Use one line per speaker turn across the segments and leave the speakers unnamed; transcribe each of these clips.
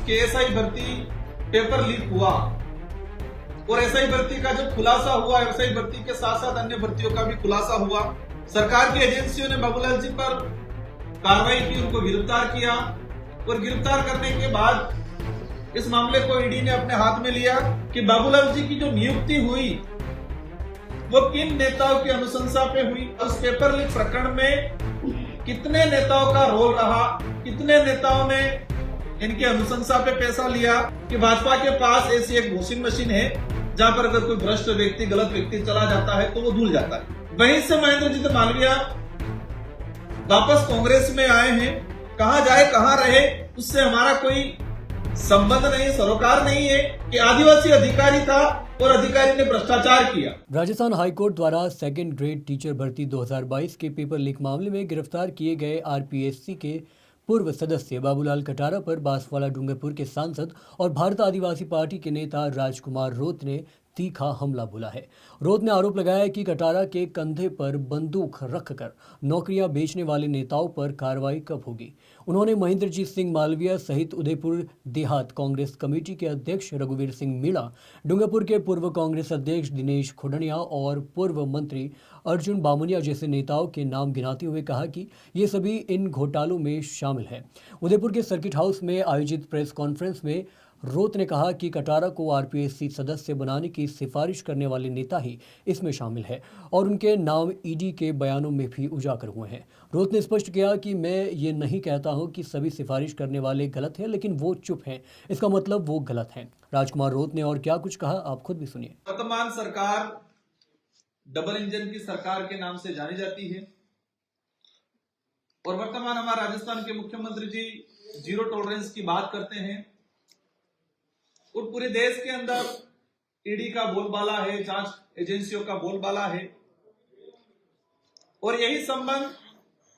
कि एसआई भर्ती paper leak हुआ और एसआई भर्ती का जब खुलासा हुआ, एसआई भर्ती के साथ साथ अन्य भर्तियों का भी खुलासा हुआ। सरकार की एजेंसियों ने बाबूलाल जी पर कार्रवाई की, उनको गिरफ्तार किया और गिरफ्तार करने के बाद इस मामले को ईडी ने अपने हाथ में लिया कि बाबूलाल जी की जो नियुक्ति हुई वो किन नेताओं की अनुशंसा पे हुई, उस पेपर लीक प्रकरण में कितने नेताओं का रोल रहा, कितने नेताओं ने इनकी अनुशंसा पे पैसा लिया कि भाजपा के पास ऐसी एक वॉशिंग मशीन है जहां पर अगर कोई भ्रष्ट व्यक्ति, गलत व्यक्ति चला जाता है तो वो धुल जाता है। वहीं से महेंद्रजीत मालवीय वापस कांग्रेस में आए हैं। कहां जाए कहां रहे उससे हमारा कोई संबंध नहीं, सरोकार नहीं है कि आदिवासी अधिकारी था और अधिकारी ने भ्रष्टाचार किया।
राजस्थान हाईकोर्ट द्वारा सेकंड ग्रेड टीचर भर्ती 2022 के पेपर लीक मामले में गिरफ्तार किए गए आरपीएससी के पूर्व सदस्य बाबूलाल कटारा पर बांसवाड़ा डूंगरपुर के सांसद और भारत आदिवासी पार्टी के नेता राजकुमार रोत ने तीखा हमला बोला है। रोत ने आरोप लगाया है कि कटारा के कंधे पर बंदूक रखकर नौकरियां बेचने वाले नेताओं पर कार्रवाई कब होगी। उन्होंने महेंद्रजीत सिंह मालवीय सहित उदयपुर देहात कांग्रेस कमेटी के अध्यक्ष रघुवीर सिंह मीणा, डूंगरपुर के पूर्व कांग्रेस अध्यक्ष दिनेश खुडनिया और पूर्व मंत्री अर्जुन बामुनिया जैसे नेताओं के नाम गिनाते हुए कहा कि ये सभी इन घोटालों में शामिल हैं। उदयपुर के सर्किट हाउस में आयोजित प्रेस कॉन्फ्रेंस में रोत ने कहा कि कटारा को आरपीएससी सदस्य बनाने की सिफारिश करने वाले नेता ही इसमें शामिल है और उनके नाम ईडी के बयानों में भी उजागर हुए हैं। रोत ने स्पष्ट किया कि मैं ये नहीं कहता हूं कि सभी सिफारिश करने वाले गलत हैं, लेकिन वो चुप हैं, इसका मतलब वो गलत हैं। राजकुमार रोत ने और क्या कुछ कहा, आप खुद भी सुनिए।
वर्तमान सरकार डबल इंजन की सरकार के नाम से जानी जाती है और वर्तमान हमारे राजस्थान के मुख्यमंत्री जी जीरो टॉलरेंस की बात करते हैं और पूरे देश के अंदर ईडी का बोलबाला है, जांच एजेंसियों का बोलबाला है और यही संबंध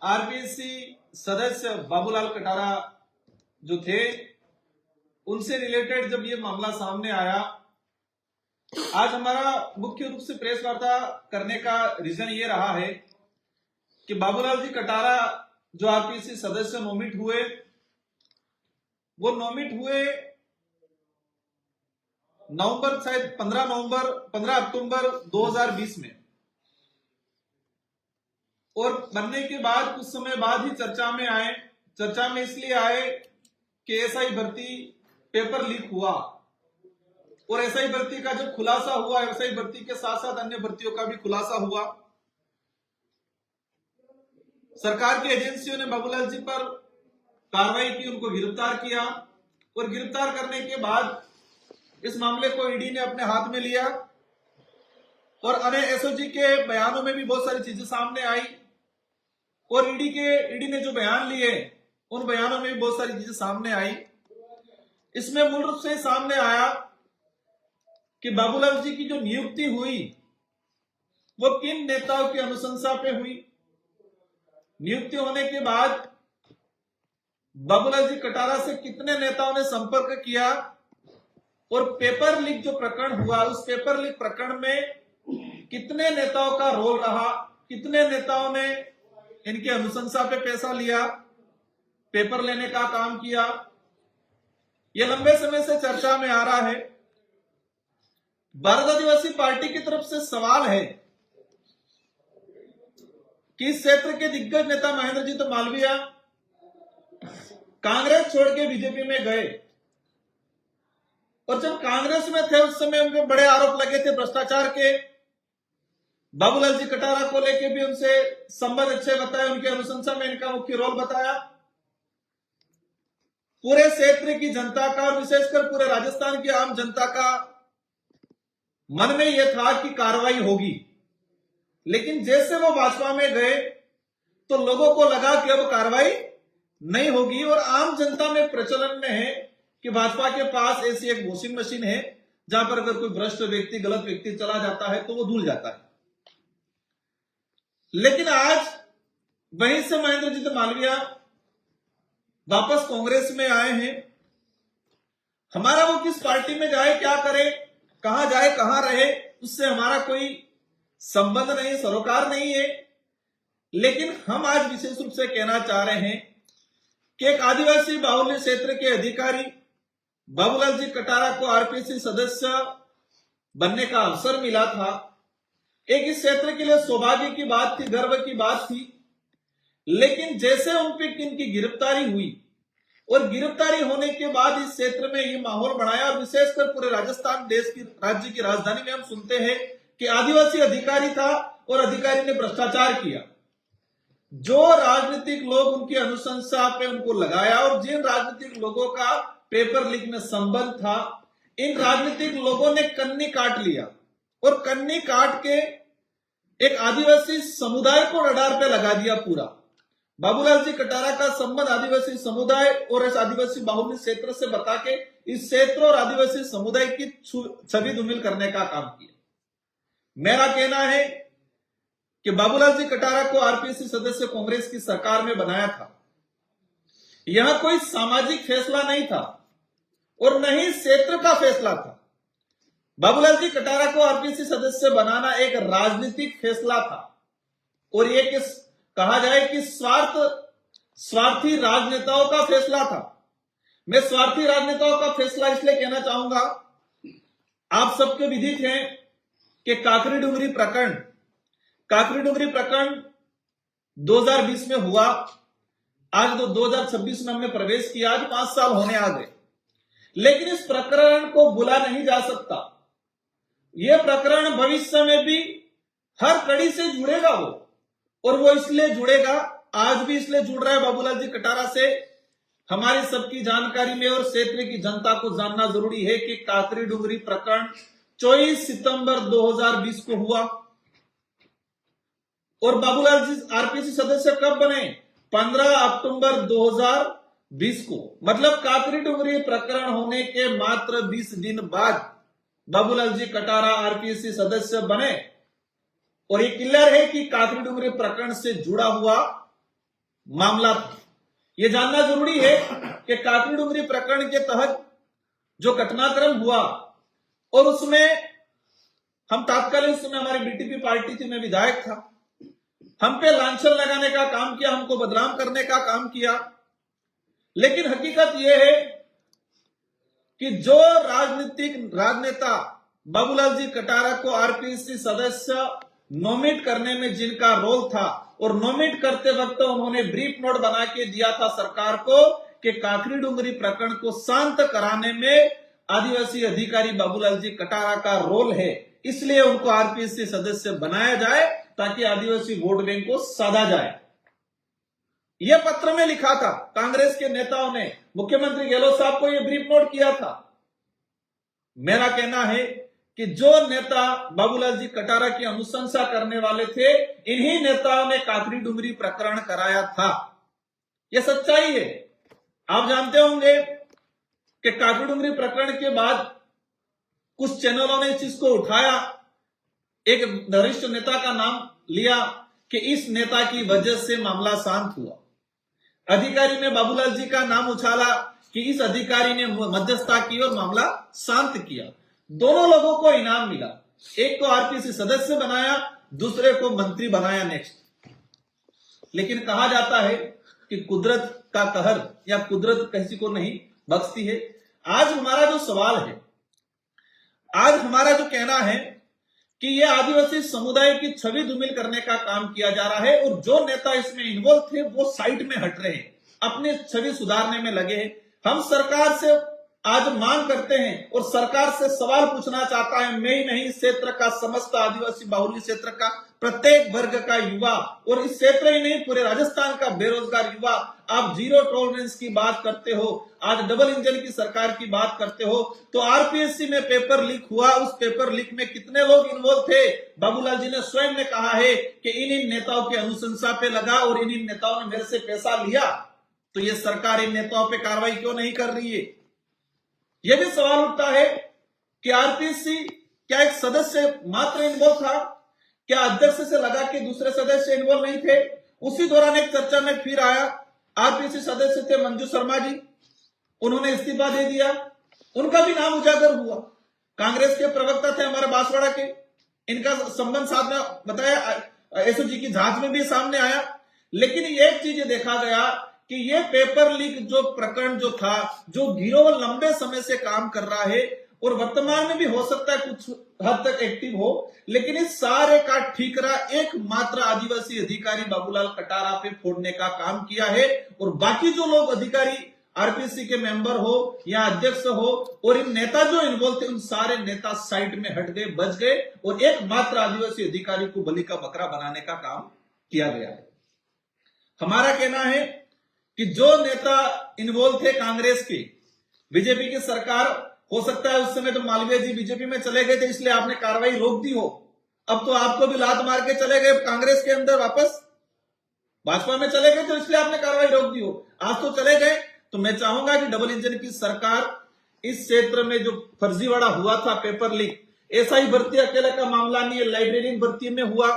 आरपीएससी सदस्य बाबूलाल कटारा जो थे उनसे रिलेटेड जब ये मामला सामने आया, आज हमारा मुख्य रूप से प्रेस वार्ता करने का रीजन ये रहा है कि बाबूलाल जी कटारा जो आरपीएससी सदस्य नोमिट हुए, वो नोमिट हुए नवंबर, शायद 15 अक्टूबर 2020 में और बनने के बाद कुछ समय बाद ही चर्चा में आए। चर्चा में इसलिए आए कि एसआई भर्ती पेपर लीक हुआ और एसआई भर्ती का जब खुलासा हुआ, एसआई भर्ती के साथ साथ अन्य भर्तियों का भी खुलासा हुआ। सरकार की एजेंसियों ने बाबूलाल जी पर कार्रवाई की, उनको गिरफ्तार किया और गिरफ्तार करने के बाद इस मामले को ईडी ने अपने हाथ में लिया और अन्य एसओजी के बयानों में भी बहुत सारी चीजें सामने आई और ईडी ने जो बयान लिए उन बयानों में भी बहुत सारी चीजें सामने आई। इसमें मूल रूप से सामने आया कि बाबूलाल जी की जो नियुक्ति हुई वो किन नेताओं की अनुशंसा पे हुई। नियुक्ति होने के बाद बाबूलाल जी कटारा से कितने नेताओं ने संपर्क किया और पेपर लीक जो प्रकरण हुआ, उस पेपर लीक प्रकरण में कितने नेताओं का रोल रहा, कितने नेताओं ने इनकी अनुशंसा पे पैसा लिया, पेपर लेने का काम किया, यह लंबे समय से चर्चा में आ रहा है। भारत आदिवासी पार्टी की तरफ से सवाल है कि इस क्षेत्र के दिग्गज नेता महेंद्रजीत मालवीय कांग्रेस छोड़ के बीजेपी में गए और जब कांग्रेस में थे उस समय उनके बड़े आरोप लगे थे भ्रष्टाचार के। बाबूलाल जी कटारा को लेके भी उनसे संबंध अच्छे बताए, उनकी अनुशंसा में इनका मुख्य रोल बताया। पूरे क्षेत्र की जनता का और विशेषकर पूरे राजस्थान की आम जनता का मन में यह था कि कार्रवाई होगी, लेकिन जैसे वो भाजपा में गए तो लोगों को लगा कि अब कार्रवाई नहीं होगी और आम जनता में प्रचलन में है कि भाजपा के पास ऐसी एक वॉशिंग मशीन है जहां पर अगर कोई भ्रष्ट व्यक्ति, गलत व्यक्ति चला जाता है तो वो धुल जाता है। लेकिन आज वहीं से महेंद्रजीत मालवीय वापस कांग्रेस में आए हैं। हमारा वो किस पार्टी में जाए, क्या करे, कहां जाए कहां रहे उससे हमारा कोई संबंध नहीं, सरोकार नहीं है। लेकिन हम आज विशेष रूप से कहना चाह रहे हैं कि एक आदिवासी बाहुल्य क्षेत्र के अधिकारी बाबूलाल जी कटारा को आरपीएससी सदस्य बनने का अवसर मिला था, एक इस क्षेत्र के लिए सौभाग्य की बात थी, गर्व की बात थी। लेकिन जैसे उन पे इनकी गिरफ्तारी हुई और गिरफ्तारी होने के बाद इस क्षेत्र में ये माहौल बनाया, और विशेषकर पूरे राजस्थान देश की राज्य की राजधानी में हम सुनते हैं कि आदिवासी अधिकारी था और अधिकारी ने भ्रष्टाचार किया। जो राजनीतिक लोग उनकी अनुशंसा पे उनको लगाया और जिन राजनीतिक लोगों का पेपर लीक में संबंध था, इन राजनीतिक लोगों ने कन्नी काट लिया और कन्नी काट के एक आदिवासी समुदाय को रडार पे लगा दिया पूरा। बाबूलाल जी कटारा का संबंध आदिवासी समुदाय और इस आदिवासी बाहुल्य क्षेत्र से बता के इस क्षेत्र और आदिवासी समुदाय की छवि धूमिल करने का काम किया। मेरा कहना है कि बाबूलाल जी कटारा को आरपीएससी सदस्य कांग्रेस की सरकार में बनाया था। यह कोई सामाजिक फैसला नहीं था और न ही क्षेत्र का फैसला था। बाबूलाल जी कटारा को आरपीएससी सदस्य बनाना एक राजनीतिक फैसला था और ये कहा जाए कि स्वार्थी राजनेताओं का फैसला था। मैं स्वार्थी राजनेताओं का फैसला इसलिए कहना चाहूंगा, आप सबके विदित हैं कि काकरी डुंगरी प्रकरण 2020 में हुआ। आज 2026 में हमने प्रवेश किया, आज 5 साल होने आ गए, लेकिन इस प्रकरण को भुला नहीं जा सकता। यह प्रकरण भविष्य में भी हर कड़ी से जुड़ेगा और वो इसलिए जुड़ेगा, आज भी इसलिए जुड़ रहा है बाबूलाल जी कटारा से। हमारी सबकी जानकारी में और क्षेत्र की जनता को जानना जरूरी है कि काकरी डुंगरी प्रकरण 24 सितंबर 2020 को हुआ और बाबूलाल जी आरपीएससी सदस्य कब बने? 15 अक्टूबर 2020 को। मतलब काकरी डुंगरी प्रकरण होने के मात्र 20 दिन बाद बाबूलाल जी कटारा आरपीएससी सदस्य बने और ये क्लियर है कि काकरी डुंगरी प्रकरण से जुड़ा हुआ मामला था। यह जानना जरूरी है कि काकरी डुंगरी प्रकरण के तहत जो घटनाक्रम हुआ और उसमें हम तात्कालिक समय हमारी बीटीपी पार्टी थी, मैं विधायक था, हम पे लांछन लगाने का काम किया, हमको बदनाम करने का काम किया। लेकिन हकीकत यह है कि जो राजनेता बाबूलाल जी कटारा को आरपीएससी सदस्य नॉमिनेट करने में जिनका रोल था और नॉमिनेट करते वक्त उन्होंने ब्रीफ नोट बना के दिया था सरकार को कि काकरी डुंगरी प्रकरण को शांत कराने में आदिवासी अधिकारी बाबूलाल जी कटारा का रोल है, इसलिए उनको आरपीएससी सदस्य बनाया जाए ताकि आदिवासी वोट बैंक को साधा जाए। यह पत्र में लिखा था, कांग्रेस के नेताओं ने मुख्यमंत्री गहलोत साहब को यह ब्रीफ नोट किया था। मेरा कहना है कि जो नेता बाबूलाल जी कटारा की अनुशंसा करने वाले थे, इन्हीं नेताओं ने काकरी डुंगरी प्रकरण कराया था। यह सच्चाई है। आप जानते होंगे कि काकरी डुंगरी प्रकरण के बाद कुछ चैनलों ने इस चीज को उठाया, एक वरिष्ठ नेता का नाम लिया कि इस नेता की वजह से मामला शांत हुआ। अधिकारी ने बाबूलाल जी का नाम उछाला कि इस अधिकारी ने मध्यस्थता की और मामला शांत किया। दोनों लोगों को इनाम मिला, एक को आरपीएससी सदस्य बनाया, दूसरे को मंत्री बनाया नेक्स्ट। लेकिन कहा जाता है कि कुदरत का कहर या कुदरत किसी को नहीं बख्शती है। आज हमारा जो सवाल है, आज हमारा जो कहना है कि यह आदिवासी समुदाय की छवि धूमिल करने का काम किया जा रहा है और जो नेता इसमें इन्वॉल्व थे वो साइड में हट रहे हैं, अपने छवि सुधारने में लगे हैं। हम सरकार से आज मांग करते हैं और सरकार से सवाल पूछना चाहता है, मैं ही नहीं, इस क्षेत्र का समस्त आदिवासी बाहुल्य क्षेत्र का प्रत्येक वर्ग का युवा और इस क्षेत्र ही नहीं पूरे राजस्थान का बेरोजगार युवा, आप जीरो टॉलरेंस की बात करते हो, आज डबल इंजन की सरकार की बात करते हो, तो आरपीएससी में पेपर लीक हुआ, उस पेपर लीक में कितने लोग इन्वॉल्व थे? बाबूलाल जी ने स्वयं ने कहा है कि इन नेताओं की अनुशंसा पे लगा और इन नेताओं ने मेरे से पैसा लिया, तो ये सरकार इन नेताओं पे कार्रवाई क्यों नहीं कर रही है? यह भी सवाल उठता है कि आरपीएससी क्या एक सदस्य मात्र इन्वॉल्व था? क्या अध्यक्ष से लगा कि दूसरे सदस्य इन्वॉल्व नहीं थे? उसी दौरान एक चर्चा में फिर आया, आरपीएससी सदस्य थे मंजू शर्मा जी, उन्होंने इस्तीफा दे दिया, उनका भी नाम उजागर हुआ। कांग्रेस के प्रवक्ता थे हमारे बांसवाड़ा के, इनका संबंध साथ में बताया, एसओजी की जांच में भी सामने आया। लेकिन एक चीज देखा गया कि ये पेपर लीक जो प्रकरण जो था, जो गिरोह लंबे समय से काम कर रहा है और वर्तमान में भी हो सकता है कुछ हद तक एक्टिव हो, लेकिन इस सारे का ठीकरा एकमात्र आदिवासी अधिकारी बाबूलाल कटारा पे फोड़ने का काम किया है। और बाकी जो लोग अधिकारी आरपीसी के मेंबर हो या अध्यक्ष हो और इन नेता जो इन्वॉल्व थे, उन सारे नेता साइड में हट गए, बच गए और एकमात्र आदिवासी अधिकारी को बलि का बकरा बनाने का काम किया गया है। हमारा कहना है कि जो नेता इन्वॉल्व थे कांग्रेस के, बीजेपी की सरकार, हो सकता है उस समय तो मालवीय जी बीजेपी में चले गए थे इसलिए आपने कार्रवाई रोक दी हो, अब तो आपको भी लात मार के चले गए कांग्रेस के अंदर, वापस भाजपा में चले गए तो इसलिए आपने कार्रवाई रोक दी हो, आज तो चले गए। तो मैं चाहूंगा कि डबल इंजन की सरकार इस क्षेत्र में जो फर्जीवाड़ा हुआ था, पेपर लीक, एसआई भर्ती अकेले का मामला नहीं है, लाइब्रेरियन भर्ती में हुआ,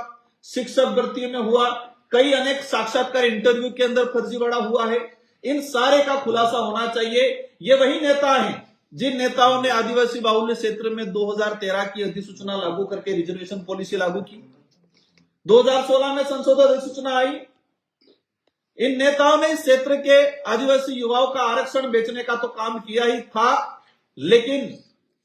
शिक्षक भर्ती में हुआ, कई अनेक साक्षात्कार इंटरव्यू के अंदर फर्जीवाड़ा हुआ है, इन सारे का खुलासा होना चाहिए। ये वही नेता हैं जिन नेताओं ने आदिवासी बाहुल्य क्षेत्र में 2013 की अधिसूचना लागू करके रिजर्वेशन पॉलिसी लागू की, 2016 में संशोधित अधिसूचना आई। इन नेताओं ने इस क्षेत्र के आदिवासी युवाओं का आरक्षण बेचने का तो काम किया ही था, लेकिन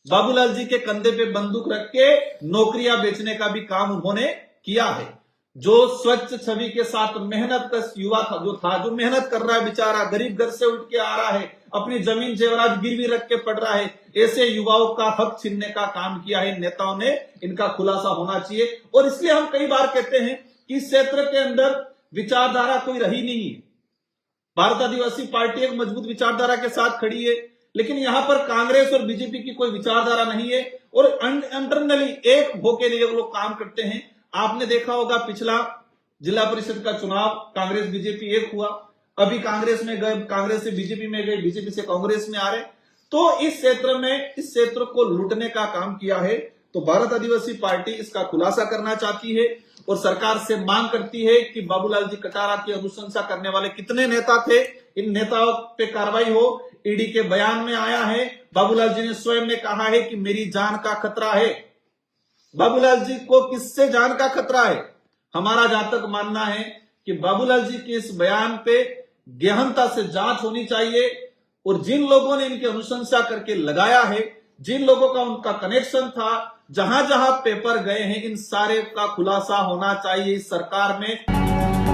बाबूलाल जी के कंधे पे बंदूक रख के नौकरियां बेचने का भी काम उन्होंने किया है। जो स्वच्छ छवि के साथ मेहनत का युवा था, जो मेहनत कर रहा है, बेचारा गरीब घर से उठ के आ रहा है, अपनी जमीन जेवरात गिरवी रख के पढ़ रहा है, ऐसे युवाओं का हक छीनने का काम किया है नेताओं ने, इनका खुलासा होना चाहिए। और इसलिए हम कई बार कहते हैं कि इस क्षेत्र के अंदर विचारधारा कोई रही नहीं है। भारत आदिवासी पार्टी एक मजबूत विचारधारा के साथ खड़ी है, लेकिन यहां पर कांग्रेस और बीजेपी की कोई विचारधारा नहीं है और इंटरनली एक होके लिए लोग काम करते हैं। आपने देखा होगा पिछला जिला परिषद का चुनाव कांग्रेस बीजेपी एक हुआ, अभी कांग्रेस में गए, कांग्रेस से बीजेपी में गए, बीजेपी से कांग्रेस में आ रहे। तो इस क्षेत्र को लूटने का काम किया है। तो भारत आदिवासी पार्टी इसका खुलासा करना चाहती है और सरकार से मांग करती है कि बाबूलाल जी कटारा की अनुशंसा करने वाले कितने नेता थे, इन नेताओं पे कार्रवाई हो। ईडी के बयान में आया है, बाबूलाल जी ने स्वयं ने कहा है कि मेरी जान का खतरा है। बाबूलाल जी को किससे जान का खतरा है? हमारा जहां तक मानना है कि बाबूलाल जी के इस बयान पे गहनता से जांच होनी चाहिए और जिन लोगों ने इनकी अनुशंसा करके लगाया है, जिन लोगों का उनका कनेक्शन था, जहां जहां पेपर गए हैं, इन सारे का खुलासा होना चाहिए इस सरकार में।